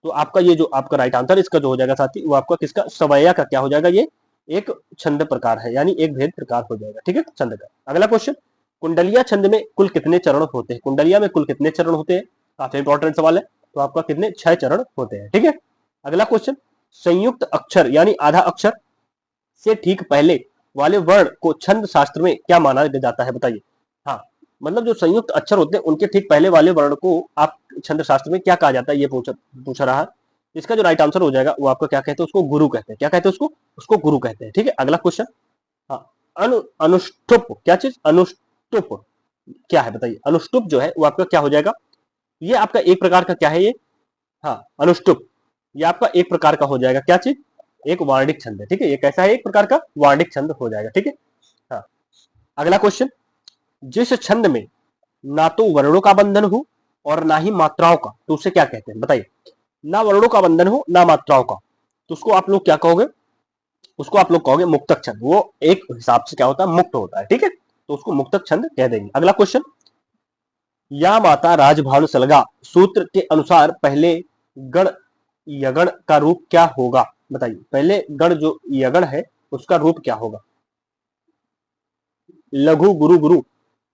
तो आपका ये जो आपका राइट आंसर इसका जो हो जाएगा साथी वो आपका किसका, सवैया का क्या हो जाएगा, ये एक छंद प्रकार है, यानी एक भेद प्रकार हो जाएगा। ठीक है, छंद का। अगला क्वेश्चन, कुंडलिया छंद में कुल कितने चरण होते हैं। कुंडलिया में कुल कितने चरण होते हैं, काफी इंपॉर्टेंट सवाल है। तो आपका कितने, 6 चरण होते हैं। ठीक है, अगला क्वेश्चन, संयुक्त अक्षर यानी आधा अक्षर से ठीक पहले वाले वर्ण को छंद शास्त्र में क्या माना जाता है। बताइए, हाँ, मतलब जो संयुक्त अक्षर होते हैं उनके ठीक पहले वाले वर्ण को आप छंद शास्त्र में क्या कहा जाता है, ये पूछ रहा है। इसका जो राइट आंसर हो जाएगा वो आपका क्या कहते हैं, उसको गुरु कहते हैं। क्या कहते हैं उसको, उसको गुरु कहते हैं। ठीक है, अगला क्वेश्चन, हाँ, अनुष्टुप, क्या चीज, अनुष्टुप क्या है बताइए। अनुष्टुप जो है वो आपका क्या हो जाएगा, ये आपका एक प्रकार का क्या है ये, हाँ, अनुष्टुप ये आपका एक प्रकार का हो जाएगा क्या चीज, एक वार्णिक छंद है। ठीक है, ये कैसा है, एक प्रकार का वार्णिक छंद हो जाएगा। ठीक है, हाँ, अगला क्वेश्चन, जिस छंद में ना तो वर्णों का बंधन हो और ना ही मात्राओं का, तो उसे क्या कहते हैं। बताइए, ना वर्णों का बंधन हो ना मात्राओं का, तो उसको आप लोग क्या कहोगे, उसको आप लोग कहोगे मुक्तक छंद। वो एक हिसाब से क्या होता है, मुक्त होता है। ठीक है, तो उसको मुक्तक छंद कह देंगे। अगला क्वेश्चन, या माता राजभानु सलगा सूत्र के अनुसार पहले गण यगण का रूप क्या होगा। बताइए, पहले गण जो यगण है उसका रूप क्या होगा, लघु गुरु गुरु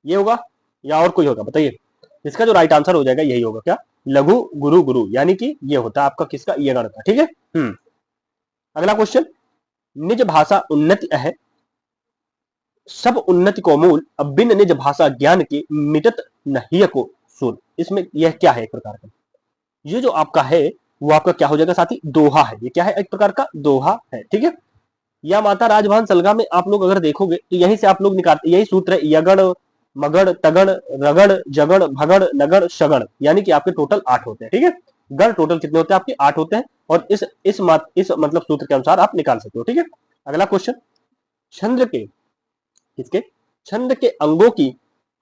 ये होगा या और कोई होगा। बताइए, इसका जो राइट आंसर हो जाएगा यही होगा, क्या, लघु गुरु गुरु, यानी कि ये होता है आपका किसका, यगण का। ठीक है, अगला क्वेश्चन, निज भाषा उन्नति है सब उन्नति को मूल, अब बिन निज भाषा ज्ञान के मिटत नहीं को सूल। इसमें यह क्या है, एक प्रकार का ये जो आपका है वो आपका क्या हो जाएगा साथी, दोहा है। ये क्या है, एक प्रकार का दोहा है। ठीक है, या माता राजभान सलगा में आप लोग अगर देखोगे तो यहीं से आप लोग निकालते, यही सूत्र है, यगण मगड़ तगड़ रगड़ जगड़ भगड़ नगड़ शगड़, यानी कि आपके टोटल 8 होते हैं। ठीक है, गण टोटल कितने होते हैं आपके, 8 होते हैं, और इस मतलब सूत्र के अनुसार आप निकाल सकते हो। ठीक है, अगला क्वेश्चन, छंद के किसके, छंद के अंगों की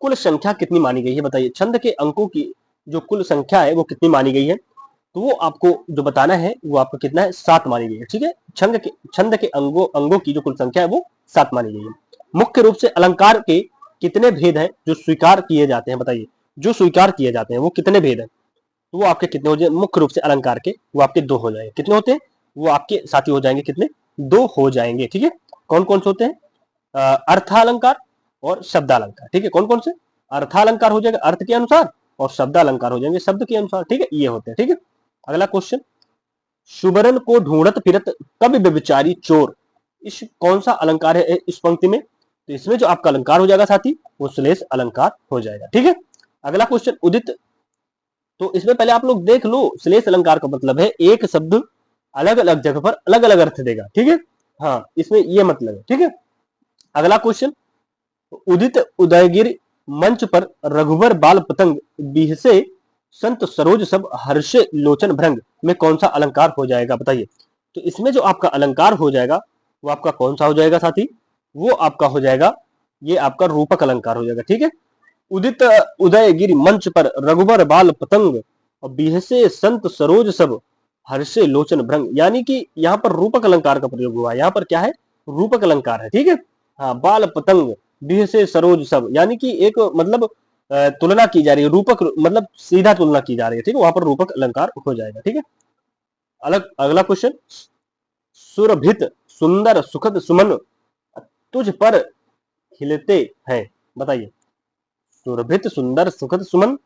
कुल संख्या कितनी मानी गई है। बताइए, छंद के अंकों की जो कुल संख्या है वो कितनी मानी गई है, तो वो आपको जो बताना है वो आपको कितना है, 7 मानी गई है। ठीक है, छंद के अंगों की जो कुल संख्या है वो 7 मानी गई है। मुख्य रूप से अलंकार के कितने भेद हैं जो स्वीकार किए जाते हैं। बताइए, जो स्वीकार किए जाते हैं वो कितने भेद हैं, तो वो आपके कितने हो जाए, मुख्य रूप से अलंकार के वो आपके 2 हो जाएंगे। कितने होते हैं, वो आपके साथी हो जाएंगे कितने, 2 हो जाएंगे। ठीक है, कौन कौन से होते हैं, अर्थालंकार और शब्दालंकार। ठीक है, कौन कौन से, अर्थालंकार हो जाएगा अर्थ के अनुसार और शब्दालंकार हो जाएंगे शब्द के अनुसार। ठीक है, ये होते हैं। ठीक है, अगला क्वेश्चन, सुबरन को ढूंढत फिरत कवि व्यभिचारी चोर, इस कौन सा अलंकार है इस पंक्ति में, तो इसमें जो आपका अलंकार हो जाएगा साथी वो श्लेष अलंकार हो जाएगा। ठीक है, अगला क्वेश्चन, उदित, तो इसमें पहले आप लोग देख लो, श्लेष अलंकार का मतलब है एक शब्द अलग अलग जगह पर अलग अलग अर्थ देगा, ठीक है। हाँ, इसमें ये मतलब है, ठीक है। अगला क्वेश्चन, उदित उदयगिरि मंच पर रघुवर बाल पतंग बिहसे संत सरोज सब हर्षे लोचन भृंग में कौन सा अलंकार हो जाएगा, बताइए। तो इसमें जो आपका अलंकार हो जाएगा वो आपका कौन सा हो जाएगा साथी, वो आपका हो जाएगा, ये आपका रूपक अलंकार हो जाएगा, ठीक है। उदित उदयगिरि मंच पर रघुवर बाल पतंग और बिहसे संत सरोज सब हर्षे लोचन भृंग, यानी कि यहाँ पर रूपक अलंकार का प्रयोग हुआ है। यहाँ पर क्या है, रूपक अलंकार है, ठीक है। हाँ, बाल पतंग बिहसे सरोज सब, यानी कि एक मतलब तुलना की जा रही है, रूपक मतलब सीधा तुलना की जा रही है, ठीक है। वहां पर रूपक अलंकार हो जाएगा, ठीक है। अलग अगला क्वेश्चन, सुरभित सुंदर सुखद सुमन तुझ पर खिलते हैं, बताइए। सुरभित सुंदर सुखद सुमन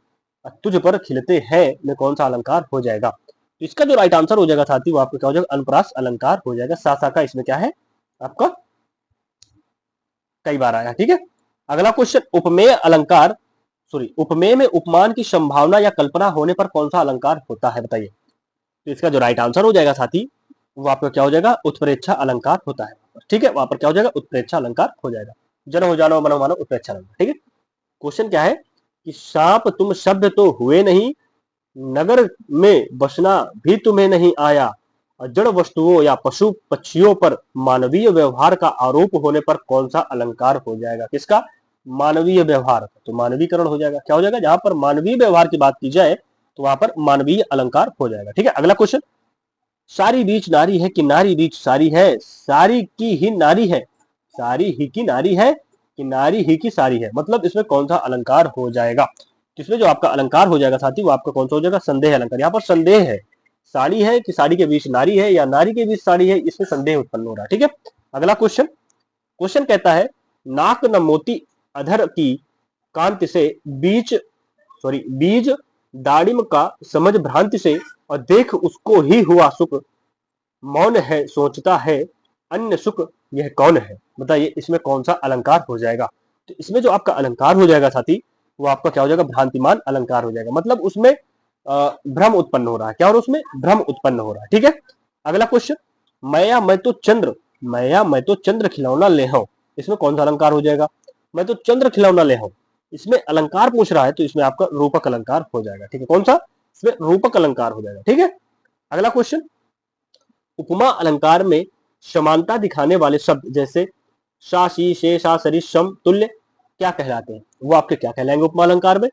तुझ पर खिलते हैं में कौन सा अलंकार हो जाएगा। तो इसका जो राइट आंसर हो जाएगा साथी वो आपका क्या हो जाएगा, अनुप्रास अलंकार हो जाएगा। सा सा का इसमें क्या है आपका, कई बार आया, ठीक है। अगला क्वेश्चन, उपमेय अलंकार सॉरी उपमेय में उपमान की संभावना या कल्पना होने पर कौन सा अलंकार होता है, बताइए। तो इसका जो राइट आंसर हो जाएगा साथी वो आपका क्या हो जाएगा, उत्प्रेक्षा अलंकार होता है, ठीक है। वहां पर क्या हो जाएगा, उत्प्रेक्षा अलंकार हो जाएगा। जन हो जानो मनो मानो उत्प्रेक्षा अलंकार, ठीक है। क्वेश्चन क्या है कि सांप तुम शब्द तो हुए नहीं, नगर में बसना भी तुम्हें नहीं आया, और जड़ वस्तुओं या पशु पक्षियों पर मानवीय व्यवहार का आरोप होने पर कौन सा अलंकार हो जाएगा, किसका, मानवीय व्यवहार। तो मानवीकरण हो जाएगा, क्या हो जाएगा, जहां पर मानवीय व्यवहार की बात की जाए तो वहां पर मानवीय अलंकार हो जाएगा, ठीक है। अगला क्वेश्चन, सारी बीच नारी है कि नारी बीच सारी है, सारी की ही नारी है, सारी ही की नारी है कि नारी ही की सारी है, मतलब इसमें कौन सा अलंकार हो जाएगा। इसमें जो आपका अलंकार हो जाएगा साथी वो आपका कौन सा हो जाएगा, संदेह अलंकार। यहाँ पर संदेह है, साड़ी है कि साड़ी के बीच नारी है या नारी के बीच साड़ी है, इसमें संदेह उत्पन्न हो रहा है, ठीक है। अगला क्वेश्चन, क्वेश्चन कहता है, नाक न मोती अधर की कांति से बीज दाड़िम का समझ भ्रांति से, और देख उसको ही हुआ सुख, मौन है सोचता है अन्य सुख, यह कौन है, बताइए। इसमें कौन सा अलंकार हो जाएगा। तो इसमें जो आपका अलंकार हो जाएगा साथी वो आपका क्या हो जाएगा, भ्रांतिमान अलंकार हो जाएगा, मतलब उसमें भ्रम उत्पन्न हो रहा है, क्या, और उसमें भ्रम उत्पन्न हो रहा है, ठीक है। अगला क्वेश्चन, मैं तो चंद्र खिलौना ले हूं, इसमें कौन सा अलंकार हो जाएगा, मैं तो चंद्र खिलौना ले हूं, इसमें अलंकार पूछ रहा है तो इसमें आपका रूपक अलंकार हो जाएगा, ठीक है। कौन सा, इसमें रूपक अलंकार हो जाएगा, ठीक है। अगला क्वेश्चन, उपमा अलंकार में समानता दिखाने वाले शब्द जैसे सा सी से सा सरी सम तुल्य क्या कहलाते हैं, वो आपके क्या कहलाएंगे उपमा अलंकार में।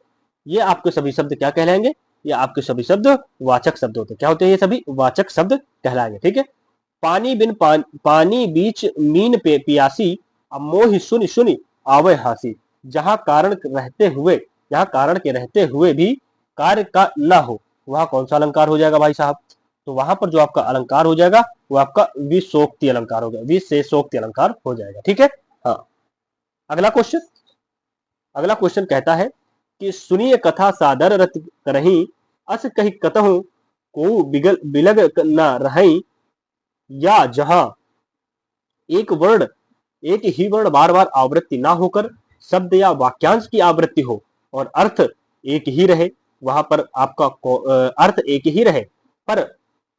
ये आपके सभी शब्द क्या कहलाएंगे, ये आपके सभी शब्द वाचक शब्द होते हैं, क्या होते हैं, ये सभी वाचक शब्द कहलाएंगे, ठीक है। पानी बिन पानी बीच मीन पे पियासी, अब मोहि सुनि सुनि आवे हासी, जहां कारण रहते हुए, जहां कारण के रहते हुए भी कार्य का ना हो, वहां कौन सा अलंकार हो जाएगा भाई साहब। तो वहां पर जो आपका अलंकार हो जाएगा वो आपका विशोक्ति अलंकार हो जाएगा, विशेषोक्ति अलंकार हो जाएगा, ठीक है। हाँ, अगला क्वेश्चन, अगला क्वेश्चन कहता है कि सुनिए कथा सादर रत करही, अस कही कतहु को बिगल बिलग न रही, या जहां एक वर्ण एक ही वर्ण बार बार आवृत्ति ना होकर शब्द या वाक्यांश की आवृत्ति हो और अर्थ एक ही रहे, वहां पर आपका अर्थ एक ही रहे पर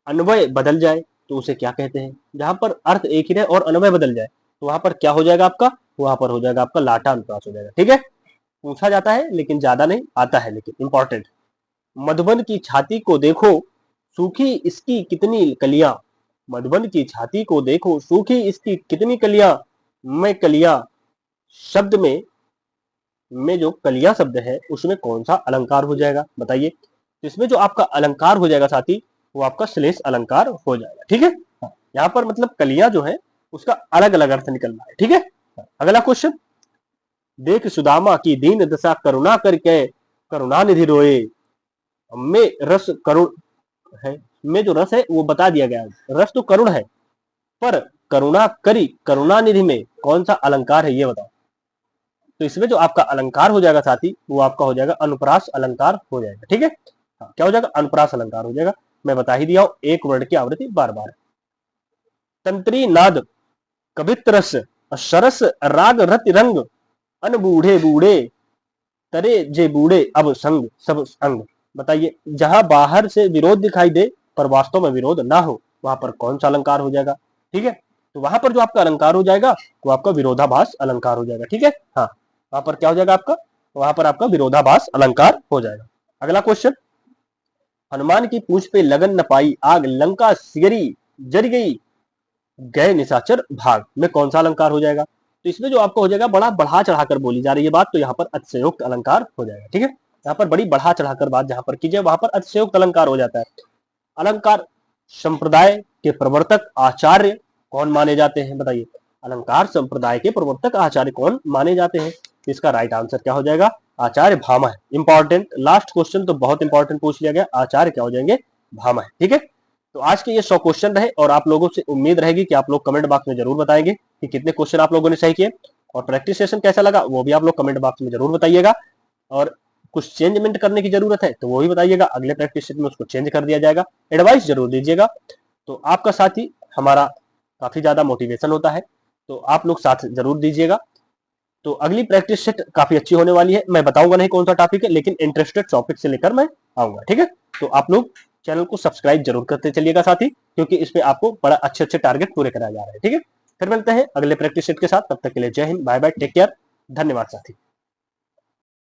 अन्वय बदल जाए तो उसे क्या कहते हैं। जहां पर अर्थ एक ही रहे और अन्वय बदल जाए तो वहां पर क्या हो जाएगा आपका, वहां पर हो जाएगा आपका लाटा अनुप्रास हो जाएगा, ठीक है। पूछा जाता है लेकिन ज्यादा नहीं आता है, लेकिन इंपॉर्टेंट। मधुबन की छाती को देखो सूखी इसकी कितनी कलियां, मधुबन की छाती को देखो सूखी इसकी कितनी कलियां, मैं कलियां शब्द में जो कलिया शब्द है उसमें कौन सा अलंकार हो जाएगा, बताइए। तो इसमें जो आपका अलंकार हो जाएगा साथी वो आपका श्लेष अलंकार हो जाएगा, ठीक है। यहाँ पर मतलब कलिया जो है उसका अलग अलग अर्थ निकल रहा है, ठीक है। अगला क्वेश्चन, देख सुदामा की दीन दशा करुणा करके करुणा निधि रोए, में रस करुण है, में जो रस है वो बता दिया गया है, रस तो करुण है पर करुणा करी करुणा निधि में कौन सा अलंकार है ये बताओ। तो इसमें जो आपका अलंकार हो जाएगा साथी वो आपका हो जाएगा अनुप्रास अलंकार हो जाएगा, ठीक है। हाँ, क्या हो जाएगा, अनुप्रास अलंकार हो जाएगा। मैं बता ही दिया हूं, एक वर्ण की आवृत्ति बार बार। तंत्री नाद कवित रस सरस राग रति रंग, अन बूढ़े बूढ़े तरे जे बूढ़े अब संग सब अंग, बताइए। जहां बाहर से विरोध दिखाई दे पर वास्तव में विरोध ना हो वहां पर कौन सा अलंकार हो जाएगा। ठीक है, तो वहां पर जो आपका अलंकार हो जाएगा वो आपका विरोधाभास अलंकार हो जाएगा। ठीक है, हाँ, वहां पर क्या हो जाएगा आपका, वहां पर आपका विरोधाभास अलंकार हो जाएगा। अगला क्वेश्चन, हनुमान की पूंछ पे लगन न पाई आग, लंका सिगरी जर गई, गए निशाचर भाग में कौन सा अलंकार हो जाएगा। तो इसमें जो आपको हो जाएगा, बड़ा बढ़ा चढ़ाकर बोली जा रही है बात, तो यहाँ पर अतिशयोक्त अलंकार हो जाएगा। ठीक है, यहाँ पर बड़ी बढ़ा चढ़ाकर बात जहां पर कीजिए वहां पर अतिशयोक्त अलंकार हो जाता है। अलंकार संप्रदाय के प्रवर्तक आचार्य कौन माने जाते हैं, बताइए। अलंकार संप्रदाय के प्रवर्तक आचार्य कौन माने जाते हैं। इसका राइट आंसर क्या हो जाएगा, आचार्य भामह। इंपॉर्टेंट लास्ट क्वेश्चन तो बहुत इंपॉर्टेंट पूछ लिया गया, आचार्य क्या हो जाएंगे, भामह। ठीक है, तो आज के ये 100 क्वेश्चन रहे और आप लोगों से उम्मीद रहेगी कि आप लोग कमेंट बॉक्स में जरूर बताएंगे कि कितने क्वेश्चन आप लोगों ने सही किए, और प्रैक्टिस सेशन कैसा लगा वो भी आप लोग कमेंट बॉक्स में जरूर बताइएगा। और कुछ चेंजमेंट करने की जरूरत है तो वो भी बताइएगा, अगले प्रैक्टिस सेशन में उसको चेंज कर दिया जाएगा। एडवाइस जरूर दीजिएगा, तो आपका साथ ही हमारा काफी ज्यादा मोटिवेशन होता है, तो आप लोग साथ जरूर दीजिएगा। तो अगली प्रैक्टिस सेट काफी अच्छी होने वाली है, मैं बताऊंगा नहीं कौन सा टॉपिक है, लेकिन इंटरेस्टेड टॉपिक से लेकर मैं आऊंगा। ठीक है, तो आप लोग चैनल को सब्सक्राइब जरूर करते चलिएगा साथी, क्योंकि इसमें आपको बड़ा अच्छे अच्छे टारगेट पूरे कराए जा रहे हैं। ठीक है, फिर मिलते हैं अगले प्रैक्टिस सेट के साथ, तब तक के लिए जय Hind, bye bye, take care, धन्यवाद साथी।